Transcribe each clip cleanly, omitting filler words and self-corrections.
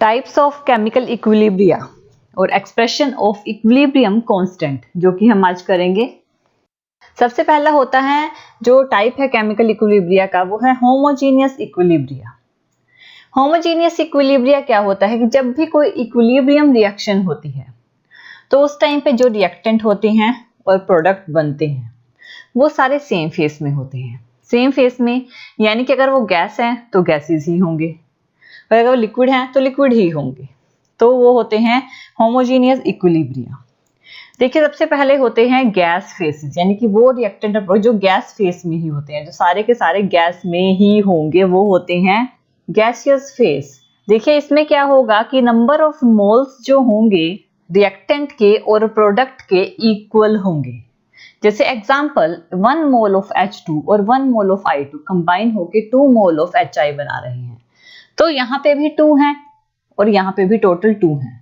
Types of chemical equilibria और expression of equilibrium constant, जो कि हम आज करेंगे। सबसे पहला होता है जो टाइप है केमिकल इक्विलिब्रिया का, वो है होमोजीनियस इक्विलिब्रिया। होमोजीनियस इक्विलिब्रिया क्या होता है कि जब भी कोई इक्विलिब्रियम रिएक्शन होती है तो उस टाइम पे जो रिएक्टेंट होते हैं और प्रोडक्ट बनते हैं वो सारे सेम फेस में होते हैं। सेम फेस में यानी कि अगर वो गैस है तो गैसेस ही होंगे, और अगर वो लिक्विड है तो लिक्विड ही होंगे। तो वो होते हैं होमोजीनियस इक्विलिब्रिया। देखिए, सबसे पहले होते हैं गैस फेसेस, यानी कि वो रिएक्टेंट जो गैस फेस में ही होते हैं, जो सारे के सारे गैस में ही होंगे, वो होते हैं गैसियस फेस। देखिए, इसमें क्या होगा कि नंबर ऑफ मोल्स जो होंगे रिएक्टेंट के और प्रोडक्ट के इक्वल होंगे। जैसे एग्जांपल 1 मोल ऑफ H2 और 1 मोल ऑफ I2 कंबाइन होकर 2 मोल ऑफ HI बना रहे हैं। तो यहाँ पे भी 2 हैं और यहाँ पे भी टोटल 2 हैं।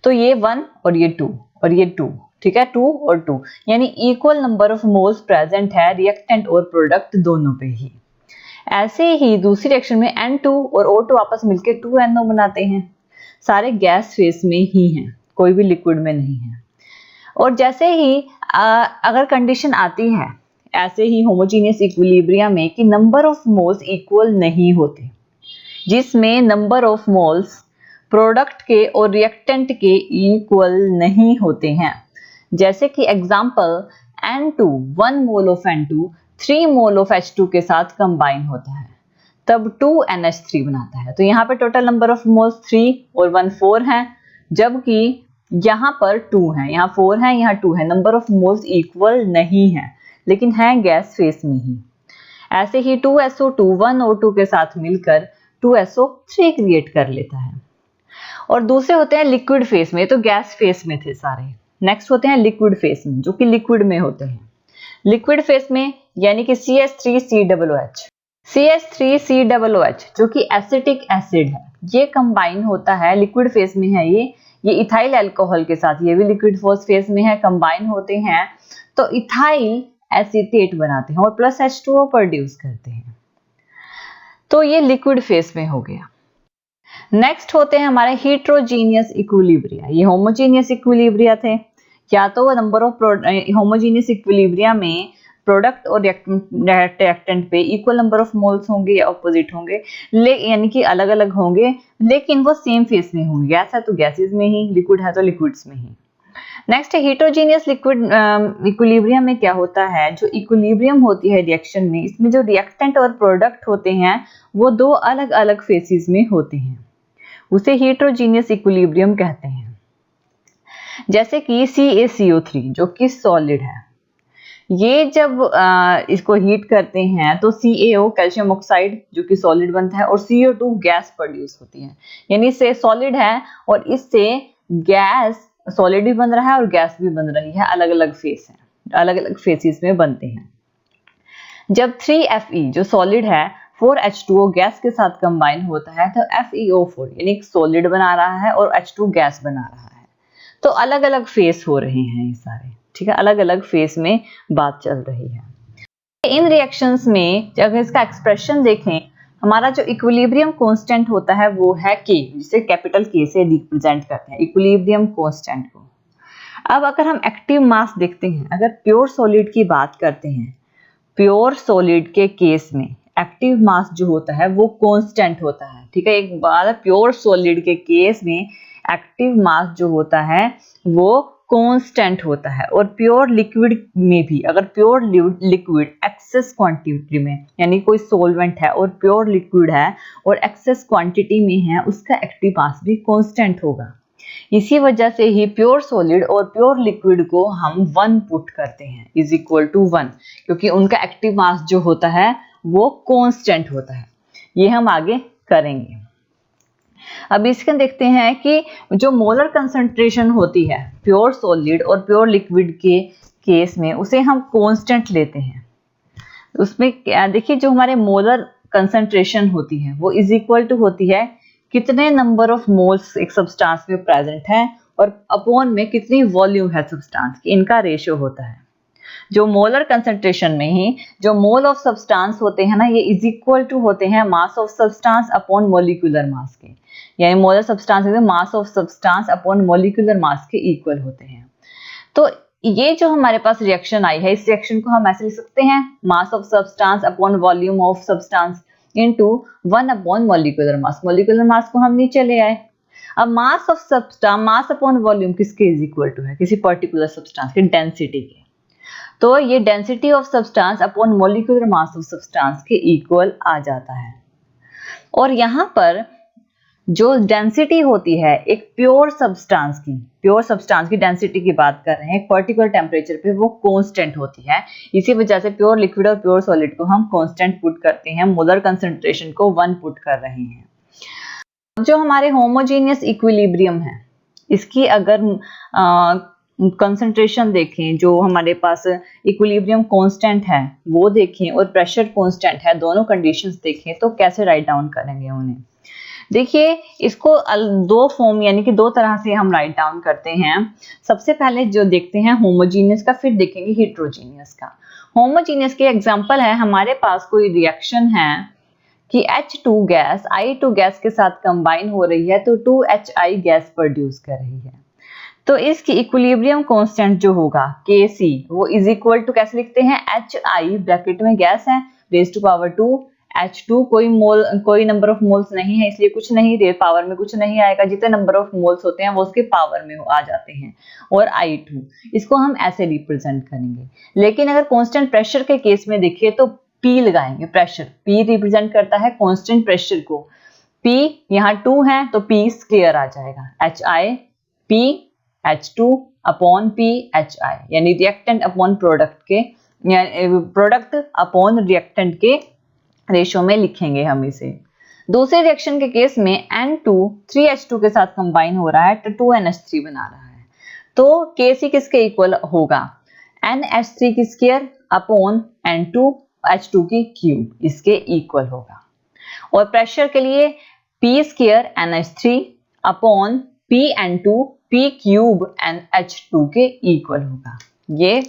तो ये 1 और ये 2 और ये 2, ठीक है, 2 और 2, यानी equal number of moles present है रिएक्टेंट और प्रोडक्ट दोनों पे ही। ऐसे ही दूसरी रिएक्शन में N2 और O2 आपस मिलकर 2NO बनाते हैं। सारे गैस फेस में ही हैं, कोई भी लिक्विड में नहीं है। और जैसे ही अगर कंडीशन आती है ऐसे ही होमोजीनियस इक्विलिब्रियम में कि नंबर ऑफ मोल्स इक्वल नहीं होते, जिसमें नंबर ऑफ मोल्स प्रोडक्ट के और रिएक्टेंट के इक्वल नहीं होते हैं। जैसे कि example N2 1 mole of N2 3 mole of H2 के साथ कंबाइन होता है, तब 2NH3 बनाता है। तो यहाँ पे टोटल नंबर ऑफ मोल्स 3 और 1 4 हैं, जबकि यहाँ पर 2 है, यहाँ 4 है, यहाँ 2 है। नंबर ऑफ मोल्स इक्वल नहीं है, लेकिन है गैस फेस में ही। ऐसे ही 2SO2 1O2 के साथ मिलकर 2SO3 क्रिएट कर लेता है। और दूसरे होते हैं लिक्विड फेस में, तो गैस फेस में थे सारे। नेक्स्ट होते हैं लिक्विड फेस में, जो कि लिक्विड में होते हैं। लिक्विड फेस में यानी कि CH3COOH, CH3COOH जो कि एसिटिक एसिड है, ये कंबाइन होता है, लिक्विड फेस में है ये इथाइल अल्कोहल के साथ, ये भी लिक्विड फेस में है, कंबाइन होते हैं तो इथाइल एसीटेट बनाते हैं और प्लस H2O प्रोड्यूस करते हैं। तो ये लिक्विड फेस में हो गया। नेक्स्ट होते हैं हमारे हेट्रोजीनियस इक्विलिब्रिया। ये होमोजीनियस इक्विलिब्रिया थे, या तो नंबर ऑफ होमोजीनियस इक्विलिब्रिया में प्रोडक्ट और रिएक्टेंट पे इक्वल नंबर ऑफ मोल्स होंगे या ऑपोजिट होंगे, यानी कि अलग अलग होंगे, लेकिन वो सेम फेस में होंगे। गैस है तो गैसेस में ही, लिक्विड है तो लिक्विड्स में ही। नेक्स्ट हेट्रोजीनियस लिक्विड इक्विलिब्रियम में क्या होता है, जो इक्विलिब्रियम होती है रिएक्शन में, इसमें जो रिएक्टेंट और प्रोडक्ट होते हैं वो दो अलग अलग फेसेस में होते हैं, उसे हेट्रोजीनियस इक्विलिब्रियम कहते हैं। जैसे कि CaCO3 जो कि सॉलिड है, ये जब इसको हीट करते हैं तो CaO कैल्शियम ऑक्साइड जो कि सॉलिड बनता है और CO2 गैस प्रोड्यूस होती है। यानी से सॉलिड है और इससे गैस, सॉलिड भी बन रहा है और गैस भी बन रही है, अलग अलग फेस हैं, अलग अलग फेसेस में बनते हैं। जब 3Fe जो सॉलिड है 4H2O गैस के साथ कंबाइन होता है तो FeO4 यानी सॉलिड बना रहा है और H2 गैस बना रहा है। तो अलग अलग फेस हो रहे हैं ये सारे, ठीक है, अलग अलग फेस में बात चल रही है। इन रिएक्शंस में अगर इसका एक्सप्रेशन देखें, हमारा जो इक्विलिब्रियम कांस्टेंट होता है वो है K, जिसे कैपिटल K से रिप्रेजेंट करते हैं इक्विलिब्रियम कांस्टेंट को। अब अगर हम एक्टिव मास देखते हैं, अगर प्योर सॉलिड की बात करते हैं, प्योर सॉलिड के केस में एक्टिव मास जो होता है वो कांस्टेंट होता है, ठीक है। एक बात, प्योर सॉलिड के केस में एक्टिव मास जो होता है वो कांस्टेंट होता है। और प्योर लिक्विड में भी, अगर प्योर लिक्विड एक्सेस क्वांटिटी में, यानी कोई सॉल्वेंट है और प्योर लिक्विड है और एक्सेस क्वांटिटी में है, उसका एक्टिव मास भी कांस्टेंट होगा। इसी वजह से ही प्योर सॉलिड और प्योर लिक्विड को हम 1 पुट करते हैं इज इक्वल टू 1, क्योंकि उनका एक्टिव मास जो होता है वो कांस्टेंट होता है। ये हम आगे करेंगे। अब इसके देखते हैं कि जो मोलर कंसंट्रेशन होती है प्योर सॉलिड और प्योर लिक्विड के केस में, उसे हम कांस्टेंट लेते हैं। उसमें क्या देखिए, जो हमारे मोलर कंसंट्रेशन होती है वो इज इक्वल टू होती है कितने नंबर ऑफ मोल्स एक सब्सटेंस में प्रेजेंट है और अपॉन में कितनी वॉल्यूम है सब्सटेंस की, इनका रेशियो होता है। जो मोलर कंसंट्रेशन में ही जो मोल ऑफ सब्सटेंस होते हैं ना, ये इज इक्वल टू होते हैं mass of substance upon molecular mass के, यानी molar substance mass of substance upon molecular mass के इक्वल होते हैं। तो ये जो हमारे पास रिएक्शन आई है, इस रिएक्शन को हम ऐसे लिख सकते हैं, mass of substance upon volume of substance into 1 upon molecular mass. Molecular mass को हम नीचे ले आए। अब mass of substance, mass upon volume किसके इज इक्वल टू है, किसी पर्टिकुलर सब्सटेंस की डेंसिटी के। तो ये density of substance upon molecular mass of substance के इक्वल आ जाता है। और यहाँ पर जो डेंसिटी होती है एक प्योर सब्सटेंस की डेंसिटी की बात कर रहे हैं, एक पर्टिकुलर टेम्परेचर पे वो कांस्टेंट होती है। इसी वजह से प्योर लिक्विड और प्योर सॉलिड को हम कांस्टेंट पुट करते हैं, मोलर कंसंट्रेशन को 1 पुट कर रहे हैं। जो हमारे होमोजेनियस इक्विलिब्रियम है, इसकी अगर कंसंट्रेशन देखें, जो हमारे पास इक्विलिब्रियम कांस्टेंट है वो देखें और प्रेशर कांस्टेंट है, दोनों कंडीशंस देखें, तो कैसे राइट डाउन करेंगे उन्हें। देखिए, इसको दो फॉर्म यानी कि दो तरह से हम राइट डाउन करते हैं। सबसे पहले जो देखते हैं होमोजीनियस का, फिर देखेंगे हेट्रोजीनियस का। होमोजीनियस के एग्जांपल है, हमारे पास कोई रिएक्शन है कि H2 गैस I2 गैस के साथ कंबाइन हो रही है तो 2HI गैस प्रोड्यूस कर रही है। तो इसकी इक्विलिब्रियम कांस्टेंट जो होगा Kc, वो इज इक्वल टू कैसे लिखते हैं, HI ब्रैकेट में गैस है रेज टू पावर 2, H2 कोई नंबर ऑफ मोल्स नहीं है, इसलिए कुछ नहीं, पावर में कुछ नहीं आएगा, जितने नंबर ऑफ मोल्स होते हैं वो उसके पावर में आ जाते हैं। और I2 इसको हम ऐसे रिप्रेजेंट करेंगे। लेकिन अगर कांस्टेंट प्रेशर के केस में देखिए तो P लगाएंगे, प्रेशर P रिप्रेजेंट करता है कांस्टेंट प्रेशर को। P यहाँ 2 है तो P स्क्वायर आ जाएगा, HI P H2 upon P HI, यानी रिएक्टेंट अपॉन प्रोडक्ट के, प्रोडक्ट अपॉन रिएक्टेंट के रेशो में लिखेंगे हम इसे। दूसरे रिएक्शन के केस में N2 3H2 के साथ कंबाइन हो रहा है तो 2NH3 बना रहा है। तो Kc किसके इक्वल होगा, NH3 की स्क्वायर अपॉन N2H2 की क्यूब, इसके इक्वल होगा। और प्रेशर के लिए P square NH3 upon PN2 P cube NH2 के इक्वल होगा। ये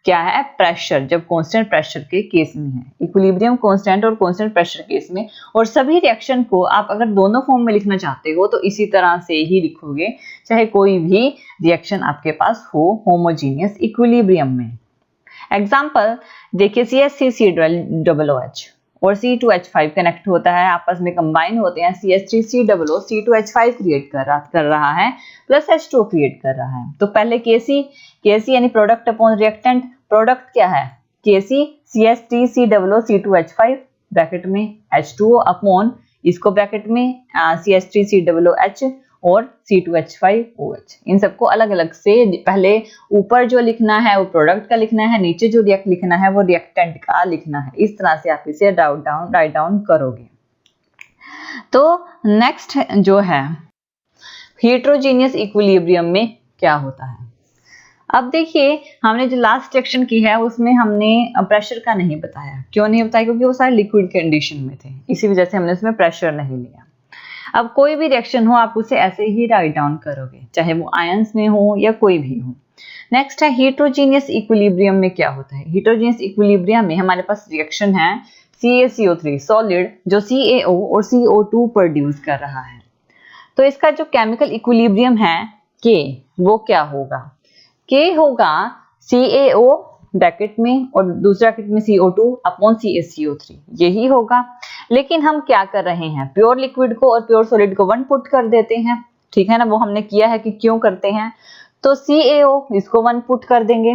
क्या है, प्रेशर, जब कांस्टेंट प्रेशर के केस में है, इक्विलिब्रियम कांस्टेंट और कांस्टेंट प्रेशर केस में। और सभी रिएक्शन को आप अगर दोनों फॉर्म में लिखना चाहते हो तो इसी तरह से ही लिखोगे, चाहे कोई भी रिएक्शन आपके पास हो होमोजेनियस इक्विलिब्रियम में। एग्जांपल देखिए, CH3COOH और C2H5 कनेक्ट होता है, आपस में कंबाइन होते हैं, CH3COO C2H5 क्रिएट कर रहा है प्लस H2 क्रिएट कर रहा है। तो पहले Kc यानी प्रोडक्ट अपॉन रिएक्टेंट, प्रोडक्ट क्या है Kc CH3COO C2H5 ब्रैकेट में H2O अपॉन इसको ब्रैकेट में CH3COOH और C2H5OH। इन सबको अलग अलग से पहले ऊपर जो लिखना है वो प्रोडक्ट का लिखना है, नीचे जो लिखना है वो रिएक्टेंट का लिखना है। इस तरह से आप इसे राइट डाउन करोगे। तो नेक्स्ट जो है हेट्रोजीनियस इक्विलिब्रियम में क्या होता है। अब देखिए, हमने जो लास्ट सेक्शन की है उसमें हमने प्रेशर का नहीं बताया। क्यों नहीं बताया, क्योंकि वो सारे लिक्विड कंडीशन में थे, इसी वजह से हमने उसमें प्रेशर नहीं लिया। अब कोई भी रिएक्शन हो आप उसे ऐसे ही राइट डाउन करोगे, चाहे वो आयंस में हो या कोई भी हो। नेक्स्ट है हेट्रोजीनियस इक्विलिब्रियम में क्या होता है। हेट्रोजीनियस इक्विलिब्रियम में हमारे पास रिएक्शन है CaCO3 सॉलिड, जो CaO और CO2 प्रोड्यूस कर रहा है। तो इसका जो केमिकल इक्विलिब्रियम है K, वो क्या होगा, K होगा CaO ब्रैकेट में और दूसरा ब्रैकेट में CO2 अपॉन CaCO3, यही होगा। लेकिन हम क्या कर रहे हैं, प्योर लिक्विड को और प्योर सॉलिड को 1 पुट कर देते हैं, ठीक है ना। वो हमने किया है कि क्यों करते हैं, तो CaO इसको 1 पुट कर देंगे,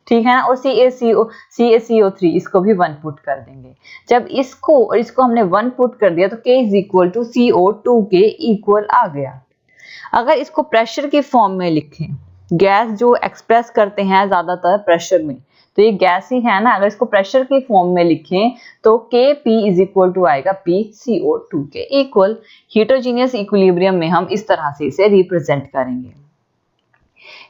ठीक है ना, और CaCO3 इसको भी 1 पुट कर देंगे। जब इसको और इसको हमने 1 पुट कर दिया तो K is equal to CO2 के इक्वल आ गया। अगर इसको प्रेशर की फॉर्म में लिखें, गैस जो एक्सप्रेस करते हैं ज्यादातर प्रेशर में, तो ये गैस ही है ना, अगर इसको प्रेशर की फॉर्म में लिखें तो Kp इज इक्वल टू आएगा PCO2 के इक्वल। हेट्रोजीनियस इक्विलिब्रियम में हम इस तरह से इसे रिप्रेजेंट करेंगे।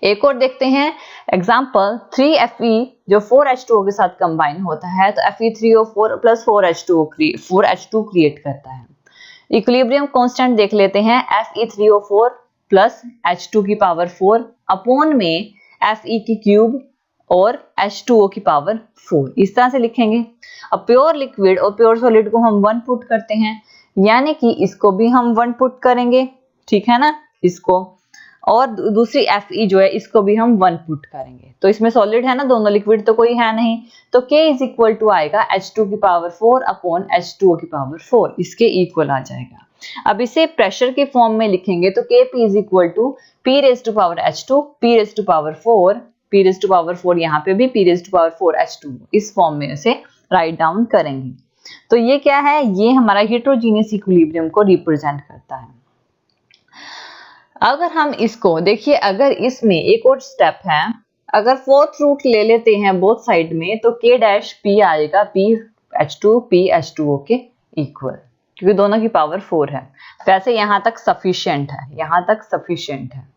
एक और देखते हैं एग्जांपल, 3Fe जो 4H2O के साथ कंबाइन होता है तो Fe3O4 प्लस 4H2 क्रिएट करता है। इक्विलिब्रियम कांस्टेंट देख लेते हैं, Fe3O4 प्लस H2 की पावर 4 अपॉन में Fe की क्यूब और H2O की पावर 4, इस तरह से लिखेंगे। अब प्योर लिक्विड और प्योर सॉलिड को हम 1 पुट करते हैं, यानी कि इसको भी हम 1 पुट करेंगे, ठीक है ना, इसको, और दूसरी Fe जो है इसको भी हम 1 पुट करेंगे। तो इसमें सॉलिड है ना, दोनों लिक्विड तो कोई है नहीं, तो K इज इक्वल टू आएगा H2 की पावर 4 अपॉन H2O की पावर 4, इसके इक्वल आ जाएगा। अब इसे प्रेशर के फॉर्म में लिखेंगे तो Kp is equal to P raise to power H2, P raise to power 4, P raise to power 4 यहाँ पे भी P raise to power 4 H2, इस फॉर्म में उसे राइट डाउन करेंगे। तो ये क्या है, ये हमारा हेटेरोजीनियस इक्विलिब्रियम को रिप्रेजेंट करता है। अगर हम इसको देखिए, अगर इसमें एक और स्टेप है, अगर फोर्थ रूट ले लेते हैं बोथ साइड में तो K डैश P आएगा PH2 PH2O के इक्वल, क्योंकि दोनों की पावर 4 है। वैसे यहाँ तक सफिशिएंट है, यहाँ तक सफिशिएंट है।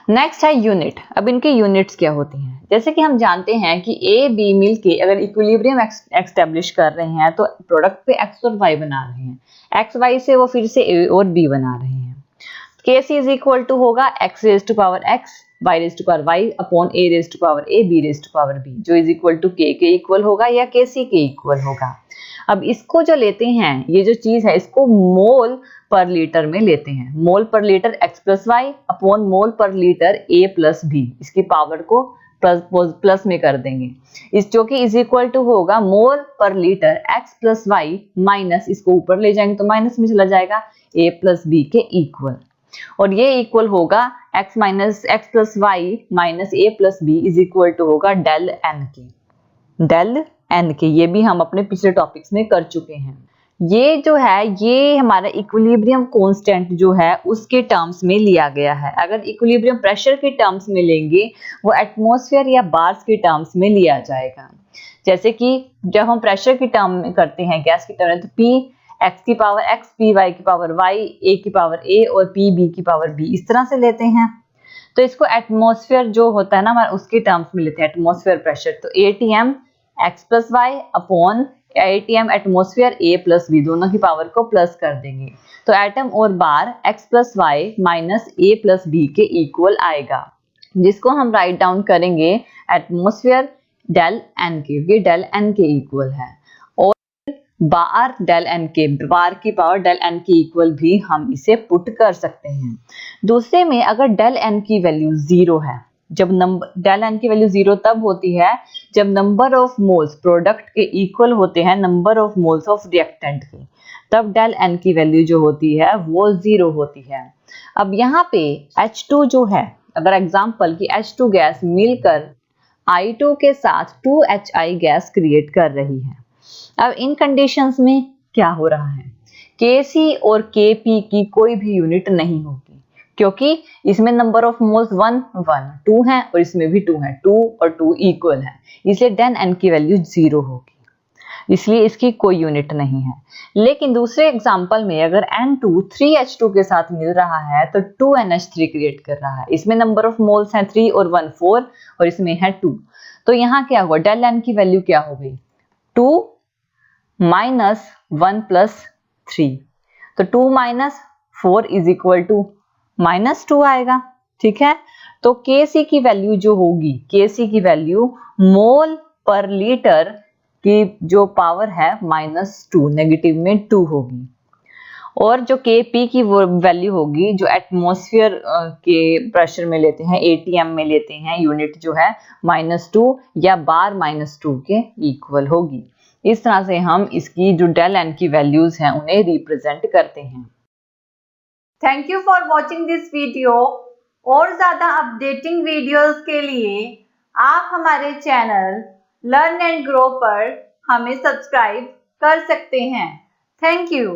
नेक्स्ट है यूनिट। अब इनकी यूनिट्स क्या होती हैं, जैसे कि हम जानते हैं कि ए बी मिलके अगर इक्विलिब्रियम एस्टेब्लिश कर रहे हैं तो प्रोडक्ट पे एक्स और वाई बना रहे हैं, एक्स वाई से वो फिर से ए और बी बना रहे हैं। Kc इज इक्वल टू होगा x raise to power x, y raise to power y upon a raise to power a, b raise to power b, जो इज इक्वल टू k के इक्वल होगा या Kc के equal होगा। अब इसको जो लेते हैं, ये जो चीज है इसको मोल पर लीटर में लेते हैं, mole per litre x plus Y upon mole per litre a plus b, इसकी पावर को प्लस में कर देंगे, इस जो कि इज इक्वल टू होगा mole per litre x plus Y minus, इसको ऊपर ले जाएंगे तो माइनस में चला जाएगा, a प्लस b के इक्वल, और ये इक्वल होगा x minus X plus Y minus a plus B is equal to होगा डेल n के, डेल n के। ये भी हम अपने पिछले टॉपिक्स में कर चुके हैं। ये जो है ये हमारा इक्विलिब्रियम कांस्टेंट जो है उसके टर्म्स में लिया गया है। अगर इक्विलिब्रियम प्रेशर के टर्म्स में लेंगे वो एटमॉस्फेयर या बार्स के टर्म्स में लिया जाएगा। जैसे कि जब हम प्रेशर की टर्म में करते हैं गैस की टर्म, तो P x की पावर x, P y की पावर y, a की पावर a और P b की पावर b, इस तरह से लेते हैं। तो इसको एटमॉस्फेयर जो होता है ना हमारा उसके टर्म्स में लेते हैं, एटमॉस्फेयर प्रेशर। तो ATM x plus Y upon ATM atmosphere a plus b, दोनों की पावर को प्लस कर देंगे, तो एटम और बार x plus Y minus a plus b के इक्वल आएगा, जिसको हम राइट डाउन करेंगे एटमॉस्फेयर डेल n के, ये डेल n के इक्वल है, और बार डेल n के, बार की पावर डेल n के इक्वल भी हम इसे पुट कर सकते हैं। दूसरे में अगर डेल n की वैल्यू 0 है, जब नंबर डेल n की वैल्यू 0 तब होती है जब नंबर ऑफ मोल्स प्रोडक्ट के इक्वल होते हैं number of moles of reactant के, तब डेल n की वैल्यू जो होती है वो 0 होती है। अब यहाँ पे H2 जो है, अगर एग्जाम्पल की H2 गैस मिलकर I2 के साथ 2HI गैस क्रिएट कर रही है, अब इन कंडीशंस में क्या हो रहा है, Kc और Kp की कोई भी यूनिट नहीं होगी, क्योंकि इसमें नंबर ऑफ मोल्स 1 1 2 है और इसमें भी 2 है, 2 और 2 इक्वल है, इसलिए डेल n की वैल्यू 0 होगी, इसलिए इसकी कोई यूनिट नहीं है। लेकिन दूसरे एग्जांपल में अगर N2 3H2 के साथ मिल रहा है तो 2NH3 क्रिएट कर रहा है, इसमें नंबर ऑफ मोल्स हैं 3 और 1 4 और इसमें है 2, तो यहाँ क्या हुआ, डेल n की वैल्यू क्या हो गई, 2 माइनस 1 प्लस 3, तो 2 minus 4 is equal to minus 2 आएगा, ठीक है। तो Kc की वैल्यू जो होगी, Kc की वैल्यू मोल पर लीटर की जो पावर है -2, नेगेटिव में 2 होगी, और जो Kp की वो वैल्यू होगी जो एटमॉस्फेयर के प्रेशर में लेते हैं, ATM में लेते हैं, यूनिट जो है -2 या बार -2 के इक्वल होगी। इस तरह से हम इसकी जो डेल n की वैल्यूज हैं उन्हें रिप्रेजेंट करते हैं। Thank you for watching this video. और ज़्यादा अपडेटिंग वीडियोस के लिए आप हमारे चैनल लर्न एंड ग्रो पर हमें सब्सक्राइब कर सकते हैं। Thank you.